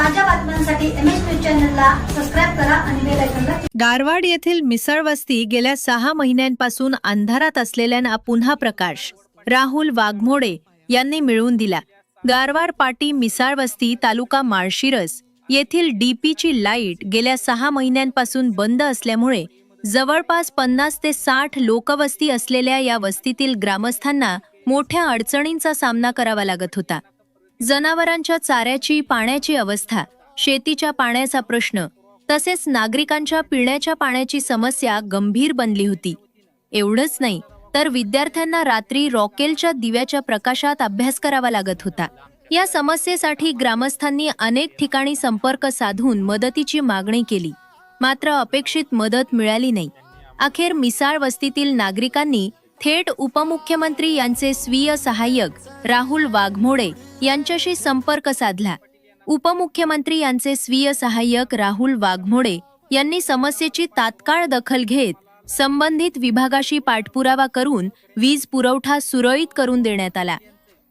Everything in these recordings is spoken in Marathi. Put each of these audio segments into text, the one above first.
ताज्या बातम्यांसाठी एमएच न्यूज चॅनलला सबस्क्राइब करा आणि बेल आयकॉनला गारवाड येथील मिसळ वस्ती गेल्या 6 महिन्यांपासून अंधारात असलेल्यांना पुन्हा प्रकाश राहुल वाघमोडे यांनी मिळवून दिला। गारवाड पाटी मिसळ वस्ती तालुका माळशिरस येथील डीपीची लाईट गेल्या 6 महिन्यांपासून बंद असल्यामुळे जवळपास 50 ते 60 लोकवस्ती असलेल्या या वस्तीतील ग्रामस्थांना मोठ्या अडचणींचा सामना करावा लागत होता। जनावरांच्या चाऱ्याची, पाण्याची अवस्था, शेतीच्या पाण्याचा प्रश्न तसेच नागरिकांच्या पिण्याच्या पाण्याची समस्या गंभीर बनली होती। एवढंच नाही तर विद्यार्थ्यांना रात्री रॉकेलच्या दिव्याच्या प्रकाशात अभ्यास करावा लागत होता। या समस्येसाठी ग्रामस्थांनी अनेक ठिकाणी संपर्क साधून मदतीची मागणी केली, मात्र अपेक्षित मदत मिळाली नाही। अखेर मिसाळ वस्तीतील नागरिकांनी थेट उपमुख्यमंत्री यांचे स्वीय सहाय्यक राहुल वाघमोडे यांच्याशी संपर्क साधला। उपमुख्यमंत्री यांचे स्वीय सहाय्यक राहुल वाघमोडे यांनी समस्येची तात्काळ दखल घेत संबंधित विभागाशी पाठपुरावा करून वीज पुरवठा सुरळीत करून देण्यात आला।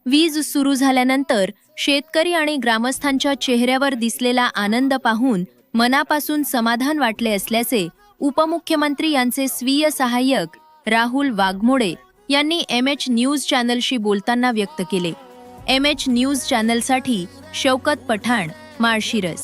वीज सुरू झाल्यानंतर शेतकरी आणि ग्रामस्थांच्या चेहऱ्यावर दिसलेला आनंद पाहून मनापासून समाधान वाटले असल्याचे उपमुख्यमंत्री यांचे स्वीय सहाय्यक राहुल वाघमोडे यांनी एमएच न्यूज चॅनलशी बोलताना व्यक्त केले। एमएच न्यूज चॅनलसाठी शौकत पठाण, माळशिरस।